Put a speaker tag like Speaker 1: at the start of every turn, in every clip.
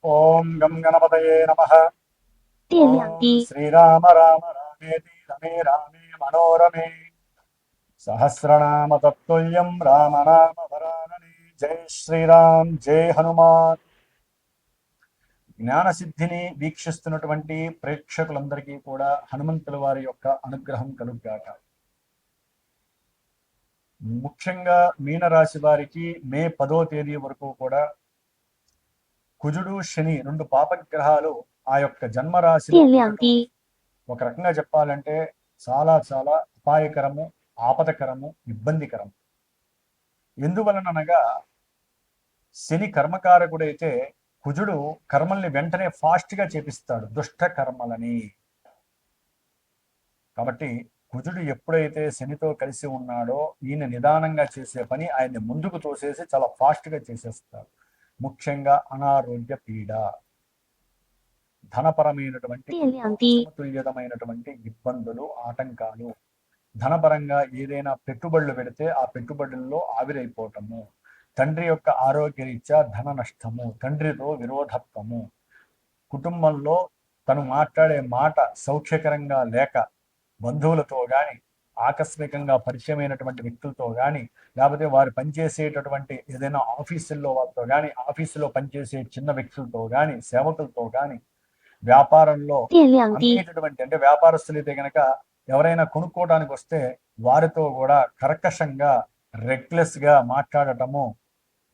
Speaker 1: ఓం గం గణపతయే నమః.
Speaker 2: 电量
Speaker 1: ఓం
Speaker 2: 低，
Speaker 1: శ్రీరామ రామ రామేతి రమే రామే మనోరమే. సహస్రనామ తత్తుల్యం రామనామ వరాననే. జై శ్రీరామ్, జై హనుమాన్. జ్ఞానసిద్ధిని వీక్షిస్తున్నటువంటి ప్రేక్షకులందరికీ కూడా హనుమంతుల వారి యొక్క అనుగ్రహం కలుగ్గాక. ముఖ్యంగా మీనరాశి వారికి మే 10వ తేదీ వరకు కూడా కుజుడు శని రెండు పాపగ్రహాలు ఆ యొక్క జన్మరాశిలో
Speaker 2: 电量
Speaker 1: ఉండటం
Speaker 2: 低，
Speaker 1: ఒక రకంగా చెప్పాలంటే చాలా చాలా అపాయకరము, ఆపదకరము, ఇబ్బందికరం. ఎందువలననగా శని కర్మకారకుడైతే కుజుడు కర్మల్ని వెంటనే ఫాస్ట్ గా చేపిస్తాడు, దుష్ట కర్మలని. కాబట్టి కుజుడు ఎప్పుడైతే శనితో కలిసి ఉన్నాడో ఈయన నిదానంగా చేసే పని ఆయన్ని ముందుకు తోసేసి చాలా ఫాస్ట్ గా చేసేస్తాడు. ముఖ్యంగా అనారోగ్య పీడ, ధనపరమైనటువంటి
Speaker 2: 电
Speaker 1: ఎన్నో
Speaker 2: 量低，
Speaker 1: అసమతుల్యతమైనటువంటి ఇబ్బందులు, ఆటంకాలు, ధనపరంగా ఏదైనా పెట్టుబడులు పెడితే ఆ పెట్టుబడుల్లో ఆవిరైపోవటము, తండ్రి యొక్క ఆరోగ్యరీత్యా ధన నష్టము, తండ్రితో విరోధత్వము, కుటుంబంలో తను మాట్లాడే మాట సౌఖ్యకరంగా లేక బంధువులతో కానీ, ఆకస్మికంగా పరిచయమైనటువంటి వ్యక్తులతో కానీ, లేకపోతే వారు పనిచేసేటటువంటి ఏదైనా ఆఫీసుల్లో వాళ్ళతో కానీ, ఆఫీసులో పనిచేసే చిన్న వ్యక్తులతో కానీ, సేవకులతో కానీ, వ్యాపారంలో
Speaker 2: 电量低，
Speaker 1: అమ్మేటటువంటి అంటే వ్యాపారస్తులైతే గనక ఎవరైనా కొనుక్కోవడానికి వస్తే వారితో కూడా కర్కశంగా, రెక్లెస్ గా మాట్లాడటము,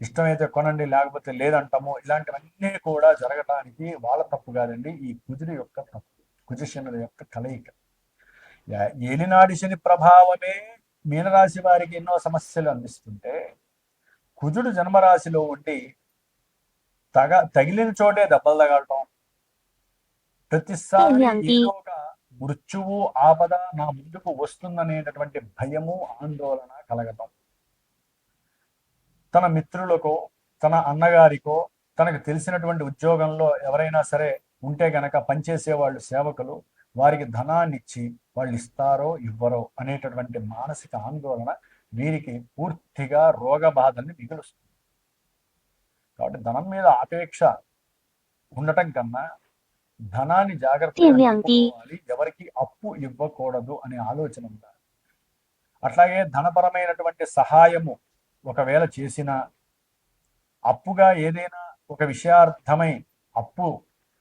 Speaker 1: ఇష్టమైతే కొనండి లేకపోతే లేదంటాము, ఇలాంటివన్నీ కూడా జరగటానికి వాళ్ళ తప్పు కాదండి, ఈ కుజుడి యొక్క తప్పు, కుజశనుల యొక్క కలయిక. ఏలినాడి శని ప్రభావమే మీనరాశి వారికి ఎన్నో సమస్యలు అందిస్తుంటే కుజుడు జన్మరాశిలో ఉండి తగిలిన చోటే దెబ్బలు తగలటం,
Speaker 2: 电
Speaker 1: ప్రతిసారి
Speaker 2: 量
Speaker 1: ఏదో
Speaker 2: 低，
Speaker 1: ఒక మృత్యువు, ఆపద నా ముందుకు వస్తుందనేటటువంటి భయము, ఆందోళన కలగటం, తన మిత్రులకో, తన అన్నగారికో, తనకు తెలిసినటువంటి ఉద్యోగంలో ఎవరైనా సరే ఉంటే గనక పనిచేసే వాళ్ళు సేవకులు వారికి ధనాన్ని ఇచ్చి వాళ్ళు ఇస్తారో ఇవ్వరో అనేటటువంటి మానసిక ఆందోళన వీరికి పూర్తిగా రోగ బాధల్ని మిగులుస్తుంది. కాబట్టి ధనం మీద ఆపేక్ష ఉండటం కన్నా ధనాన్ని జాగ్రత్తగా
Speaker 2: 电量低，
Speaker 1: నిలుపుకోవాలి, ఎవరికి అప్పు ఇవ్వకూడదు అనే ఆలోచన ఉండాలి. అట్లాగే ధనపరమైనటువంటి సహాయము ఒకవేళ చేసినా, అప్పుగా ఏదైనా ఒక విషయార్థమై అప్పు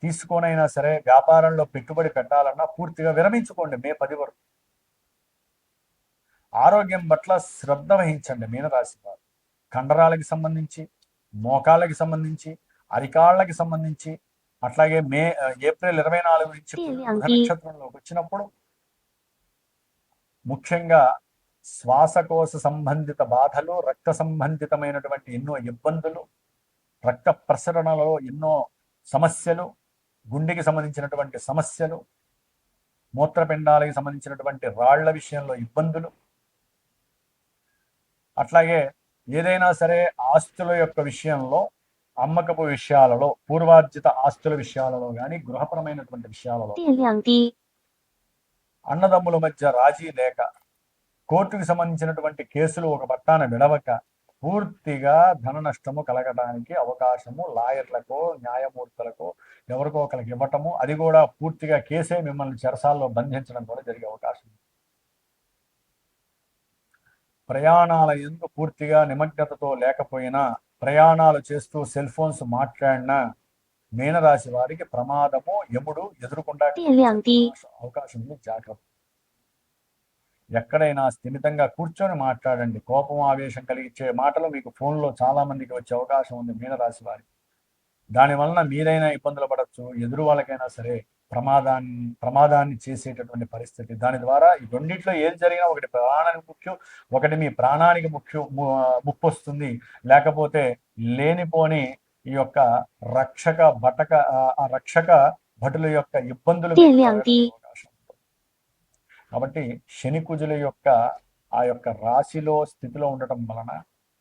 Speaker 1: తీసుకోనైనా సరే వ్యాపారంలో పెట్టుబడి పెట్టాలన్నా పూర్తిగా విరమించుకోండి మే 10 వరకు. ఆరోగ్యం పట్ల శ్రద్ధ వహించండి మీనరాశి వారు. కండరాలకి సంబంధించి, మోకాళ్ళకి సంబంధించి, అరికాళ్ళకి సంబంధించి, అట్లాగే ఏప్రిల్ 24 నుంచి
Speaker 2: 电
Speaker 1: బుధ
Speaker 2: 量低，
Speaker 1: నక్షత్రంలోకి వచ్చినప్పుడు ముఖ్యంగా శ్వాసకోశ సంబంధిత బాధలు, రక్త సంబంధితమైనటువంటి ఎన్నో ఇబ్బందులు, రక్త ప్రసరణలో ఎన్నో సమస్యలు, గుండెకి సంబంధించినటువంటి సమస్యలు, మూత్రపిండాలకి సంబంధించినటువంటి రాళ్ల విషయంలో ఇబ్బందులు, అట్లాగే ఏదైనా సరే ఆస్తుల యొక్క విషయంలో, అమ్మకపు విషయాలలో, పూర్వార్జిత ఆస్తుల విషయాలలో కానీ, గృహపరమైనటువంటి విషయాలలో,
Speaker 2: 电量低，
Speaker 1: అన్నదమ్ముల మధ్య రాజీ లేక, కోర్టుకు సంబంధించినటువంటి కేసులు ఒక పట్టాన విడవక పూర్తిగా ధన నష్టము కలగడానికి అవకాశము, లాయర్లకో, న్యాయమూర్తులకో ఎవరికో ఒకరికి ఇవ్వటము, అది కూడా పూర్తిగా కేసే మిమ్మల్ని చెరసాల్లో బంధించడం కూడా జరిగే అవకాశం. ప్రయాణాల యందు పూర్తిగా నిమగ్నతతో లేకపోయినా, ప్రయాణాలు చేస్తూ సెల్ ఫోన్స్ మాట్లాడినా మీనరాశి వారికి ప్రమాదము, యముడు ఎదురుకుండా
Speaker 2: 电量低，
Speaker 1: అవకాశం ఉంది, జాగ్రత్త. ఎక్కడైనా స్థిమితంగా కూర్చొని మాట్లాడండి. కోపం, ఆవేశం కలిగించే మాటలు మీకు ఫోన్లో చాలా మందికి వచ్చే అవకాశం ఉంది మీనరాశి వారికి. దానివలన మీరైనా ఇబ్బందులు పడవచ్చు, ఎదురు వాళ్ళకైనా సరే ప్రమాదాన్ని చేసేటటువంటి పరిస్థితి. దాని ద్వారా ఈ రెండిట్లో ఏది జరిగినా ఒకటి ప్రాణానికి ముఖ్యం, ఒకటి మీ ప్రాణానికి ముప్పు వస్తుంది, లేకపోతే లేనిపోని ఈ యొక్క రక్షక భటుల యొక్క ఇబ్బందులు
Speaker 2: 电
Speaker 1: మీకు
Speaker 2: 量
Speaker 1: కలగడానికి
Speaker 2: 低，
Speaker 1: అవకాశం ఉంటుంది. కాబట్టి శని కుజుల యొక్క ఆ యొక్క రాశిలో స్థితిలో ఉండటం వలన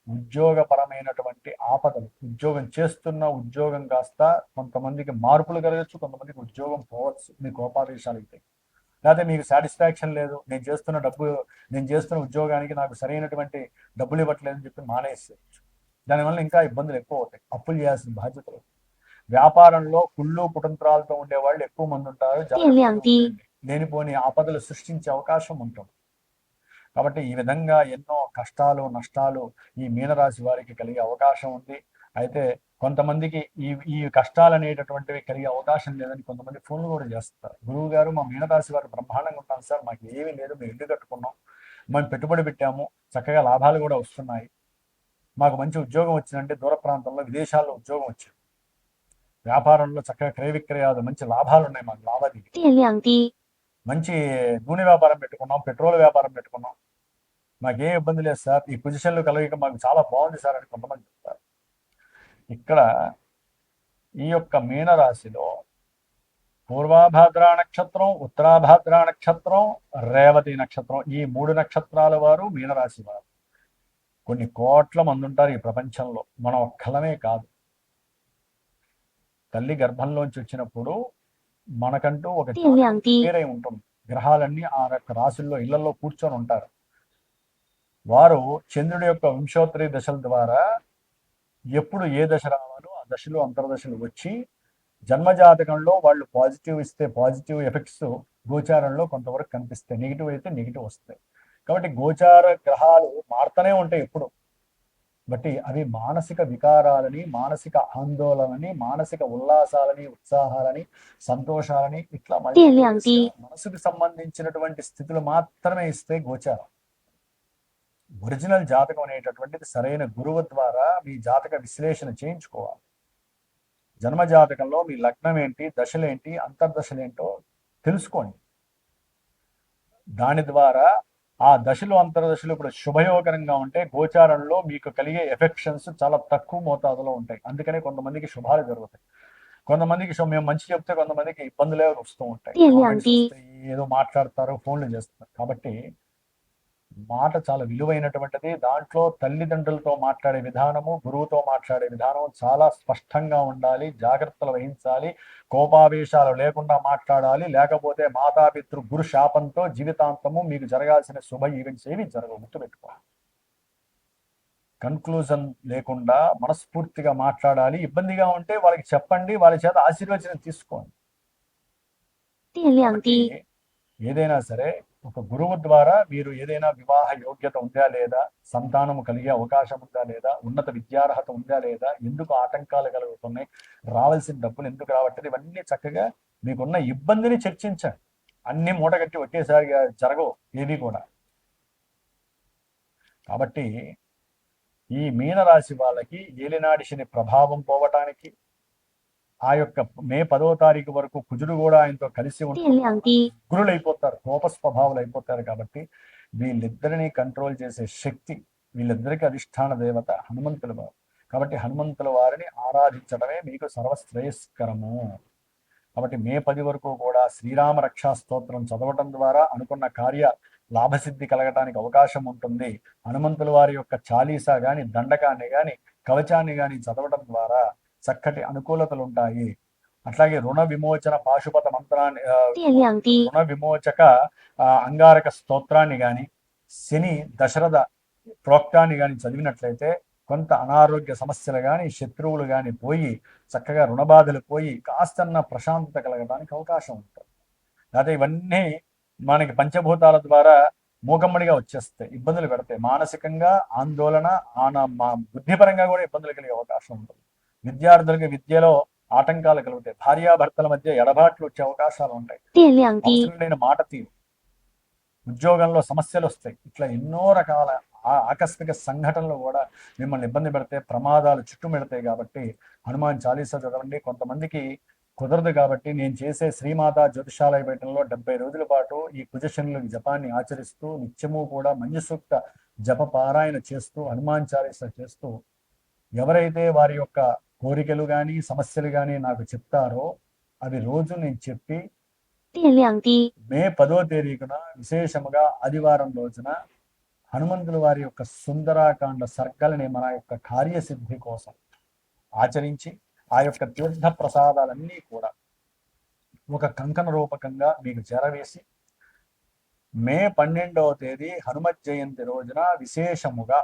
Speaker 1: ఉద్యోగపరమైనటువంటి ఆపదలు, ఉద్యోగం చేస్తున్న ఉద్యోగం కాస్త కొంతమందికి మార్పులు కలగచ్చు, కొంతమందికి ఉద్యోగం పోవచ్చు మీ కోపావేశాలు అయితే. లేకపోతే మీకు సాటిస్ఫాక్షన్ లేదు, నేను చేస్తున్న ఉద్యోగానికి నాకు సరైనటువంటి డబ్బులు ఇవ్వట్లేదని చెప్పి మానేసేయచ్చు. దానివల్ల ఇంకా ఇబ్బందులు ఎక్కువ అవుతాయి, అప్పులు చేయాల్సిన బాధ్యతలు. వ్యాపారంలో కుళ్ళు కుతంత్రాలతో ఉండేవాళ్ళు ఎక్కువ మంది ఉంటారు. జాగ్రత్తగా
Speaker 2: 电量低，
Speaker 1: ఉండండి. లేనిపోని ఆపదలు సృష్టించే అవకాశం ఉంటుంది. కాబట్టి ఈ విధంగా ఎన్నో కష్టాలు నష్టాలు ఈ మీనరాశి వారికి కలిగే అవకాశం ఉంది. అయితే కొంతమందికి ఈ కష్టాలు అనేటటువంటివి కలిగే అవకాశం లేదని కొంతమంది ఫోన్లు కూడా చేస్తారు. గురువు గారు, మా మీనరాశి వారు బ్రహ్మాండంగా ఉంటాం సార్, మాకు ఏమీ లేదు, మేము ఇల్లు కట్టుకున్నాం, మేము పెట్టుబడి పెట్టాము, చక్కగా లాభాలు కూడా వస్తున్నాయి, మాకు మంచి ఉద్యోగం వచ్చిందంటే దూర ప్రాంతంలో విదేశాల్లో ఉద్యోగం వచ్చింది, వ్యాపారంలో చక్కగా క్రయ విక్రయాలు మంచి లాభాలు ఉన్నాయి, మాకు లావాదేవీ,
Speaker 2: 电量低，
Speaker 1: మంచి నూనె వ్యాపారం పెట్టుకున్నాం, పెట్రోల్ వ్యాపారం పెట్టుకున్నాం, మాకే ఇబ్బంది లేదు సార్, ఈ పొజిషన్లో కలయిక మాకు చాలా బాగుంది సార్ అని కొంతమంది చెప్తారు. ఇక్కడ ఈ యొక్క మీనరాశిలో పూర్వాభాద్ర నక్షత్రం, ఉత్తరాభాద్ర నక్షత్రం, రేవతి నక్షత్రం, ఈ 3 నక్షత్రాల వారు మీనరాశి వారు. కొన్ని కోట్ల మంది ఉంటారు ఈ ప్రపంచంలో, మనం ఒక్కలమే కాదు. తల్లి గర్భంలోంచి వచ్చినప్పుడు మనకంటూ ఒక
Speaker 2: 电量低，
Speaker 1: పేరై ఉంటుంది. గ్రహాలన్నీ ఆ యొక్క రాశుల్లో ఇళ్లలో కూర్చొని ఉంటారు. వారు చంద్రుడి యొక్క వింశోత్తరి దశల ద్వారా ఎప్పుడు ఏ దశ రావాలో ఆ దశలు అంతర్దశలు వచ్చి జన్మజాతకంలో వాళ్ళు పాజిటివ్ ఇస్తే పాజిటివ్ ఎఫెక్ట్స్ గోచారంలో కొంతవరకు కనిపిస్తాయి, నెగిటివ్ అయితే నెగిటివ్ వస్తాయి. కాబట్టి గోచార గ్రహాలు మారుతూనే ఉంటాయి ఎప్పుడు, బట్టి అవి మానసిక వికారాలని, మానసిక ఆందోళనని, మానసిక ఉల్లాసాలని, ఉత్సాహాలని, సంతోషాలని ఇట్లా మనసుకు సంబంధించినటువంటి స్థితులు మాత్రమే ఇస్తే గోచారం. ఒరిజినల్ జాతకం అనేటటువంటిది సరైన గురువు ద్వారా మీ జాతక విశ్లేషణ చేయించుకోవాలి. జన్మ జాతకంలో మీ లగ్నం ఏంటి, దశలేంటి, అంతర్దశలేంటో తెలుసుకోండి. దాని ద్వారా ఆ దశలు అంతర్దశలు ఇప్పుడు శుభయోగకరంగా ఉంటే గోచారంలో మీకు కలిగే ఎఫెక్షన్స్ చాలా తక్కువ మోతాదులో ఉంటాయి. అందుకనే కొంతమందికి శుభాలు జరుగుతాయి, కొంతమందికి మేము మంచి చెప్తే కొంతమందికి ఇబ్బందులే వస్తూ ఉంటాయి, ఏదో మాట్లాడతారు, ఫోన్లు చేస్తారు. కాబట్టి మాట చాలా విలువైనటువంటిది. దాంట్లో తల్లిదండ్రులతో మాట్లాడే విధానము, గురువుతో మాట్లాడే విధానం చాలా స్పష్టంగా ఉండాలి, జాగ్రత్తలు వహించాలి, కోపావేశాలు లేకుండా మాట్లాడాలి. లేకపోతే మాతాపితృ గురు శాపంతో జీవితాంతము మీకు జరగాల్సిన శుభ ఈవెంట్స్ ఏవి జరగవు, గుర్తుపెట్టుకోవాలి. కన్క్లూజన్ లేకుండా మనస్ఫూర్తిగా మాట్లాడాలి. ఇబ్బందిగా ఉంటే వాళ్ళకి చెప్పండి, వాళ్ళ చేత ఆశీర్వచనం తీసుకోండి. ఏదైనా సరే ఒక గురువు ద్వారా మీరు ఏదైనా వివాహ యోగ్యత ఉందా లేదా, సంతానము కలిగే అవకాశం ఉందా లేదా, ఉన్నత విద్యార్హత ఉందా లేదా, ఎందుకు ఆటంకాలు కలుగుతున్నాయి, రావాల్సిన డబ్బులు ఎందుకు రావట్లేదు, ఇవన్నీ చక్కగా మీకున్న ఇబ్బందిని చర్చించండి. అన్ని మూటగట్టి ఒకేసారిగా జరగవు ఏవి కూడా. కాబట్టి ఈ మీనరాశి వాళ్ళకి ఏలినాడి శని ప్రభావం పోవటానికి, ఆ యొక్క మే 10వ తారీఖు వరకు కుజుడు కూడా ఆయనతో కలిసి ఉంటారు, ఉగ్రులైపోతారు, కోప స్వభావాలు అయిపోతారు. కాబట్టి వీళ్ళిద్దరిని కంట్రోల్ చేసే శక్తి, వీళ్ళిద్దరికి అధిష్టాన దేవత హనుమంతుల వారు. కాబట్టి హనుమంతుల వారిని ఆరాధించడమే మీకు సర్వశ్రేయస్కరము. కాబట్టి మే 10 వరకు కూడా శ్రీరామ రక్షా స్తోత్రం చదవటం ద్వారా అనుకున్న కార్య లాభసిద్ధి కలగటానికి అవకాశం ఉంటుంది. హనుమంతుల వారి యొక్క చాలీసా గాని, దండకాన్ని గాని, కవచాన్ని గాని చదవటం ద్వారా చక్కటి అనుకూలతలు ఉంటాయి. అట్లాగే రుణ విమోచన పాశుపత మంత్రాన్ని, రుణ విమోచక అంగారక స్తోత్రాన్ని గాని, శని దశరథ ప్రోక్తాన్ని గాని చదివినట్లయితే కొంత అనారోగ్య సమస్యలు కానీ, శత్రువులు కానీ పోయి చక్కగా రుణబాధలు పోయి కాస్తన్న ప్రశాంతత కలగడానికి అవకాశం ఉంటుంది. అయితే ఇవన్నీ మనకి పంచభూతాల ద్వారా మూకమ్మడిగా వచ్చేస్తాయి, ఇబ్బందులు పెడతాయి, మానసికంగా ఆందోళన, బుద్ధిపరంగా కూడా ఇబ్బందులు కలిగే అవకాశం ఉంటుంది. విద్యార్థులకి విద్యలో ఆటంకాలు కలుగుతాయి, భార్యాభర్తల మధ్య ఎడబాట్లు వచ్చే అవకాశాలు ఉంటాయి, అవసరమైన మాట తీరు, ఉద్యోగంలో సమస్యలు వస్తాయి. ఇట్లా ఎన్నో రకాల ఆకస్మిక సంఘటనలు కూడా మిమ్మల్ని ఇబ్బంది పెడితే, ప్రమాదాలు చుట్టుమెడతాయి. కాబట్టి హనుమాన్ చాలీసా చదవండి. కొంతమందికి కుదరదు కాబట్టి నేను చేసే శ్రీమాత జ్యోతిషాలయ పీఠంలో 70 రోజుల పాటు ఈ కుజశనుల జపాన్ని ఆచరిస్తూ నిత్యము కూడా మంజు సూక్త జప పారాయణ చేస్తూ హనుమాన్ చాలీసా చేస్తూ ఎవరైతే వారి యొక్క కోరికలు కానీ సమస్యలు కానీ నాకు చెప్తారో అవి రోజు నేను చెప్పి మే 10వ తేదీన విశేషముగా ఆదివారం రోజున హనుమంతుల వారి యొక్క సుందరాకాండ సర్గలని మన యొక్క కార్యసిద్ధి కోసం ఆచరించి ఆ యొక్క తీర్థ ప్రసాదాలన్నీ కూడా ఒక కంకణ రూపకంగా మీకు చేరవేసి మే 12వ తేదీ హనుమత్ జయంతి రోజున విశేషముగా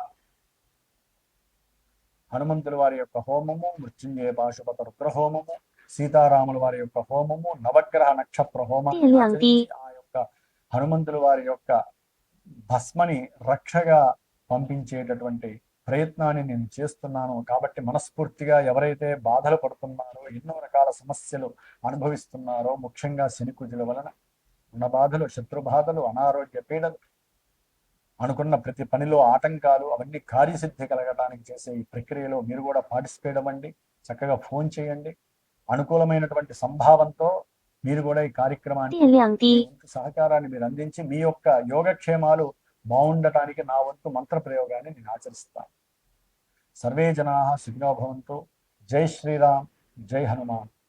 Speaker 1: హనుమంతుల వారి యొక్క హోమము, మృత్యుంజయ పాశుపత రుద్ర హోమము, సీతారాముల వారి యొక్క హోమము, నవగ్రహ నక్షత్ర హోమాన్ని
Speaker 2: దివ్యాంతి.
Speaker 1: ఆచరించి ఆ యొక్క హనుమంతుల వారి యొక్క భస్మని రక్షగా పంపించేటటువంటి ప్రయత్నాన్ని నేను చేస్తున్నాను. కాబట్టి మనస్ఫూర్తిగా ఎవరైతే బాధలు పడుతున్నారో, ఎన్నో రకాల సమస్యలు అనుభవిస్తున్నారో, ముఖ్యంగా శనికుజుల వలన ఉన్న బాధలు, శత్రు బాధలు, అనారోగ్య పీడలు, అనుకున్న ప్రతి పనిలో ఆటంకాలు, అవన్నీ కార్యసిద్ధి కలగడానికి చేసే ఈ ప్రక్రియలో మీరు కూడా పార్టిసిపేట్ అవ్వండి. చక్కగా ఫోన్ చేయండి. అనుకూలమైనటువంటి సంభావంతో మీరు కూడా ఈ కార్యక్రమాన్ని మీ
Speaker 2: 电量
Speaker 1: వంతు సహకారాన్ని మీరు అందించి మీ యొక్క యోగక్షేమాలు బాగుండటానికి నా వంతు మంత్ర ప్రయోగాన్ని నేను ఆచరిస్తాను. సర్వే జనా సుఖినో భవంతు. జై శ్రీరామ్, జై హనుమాన్.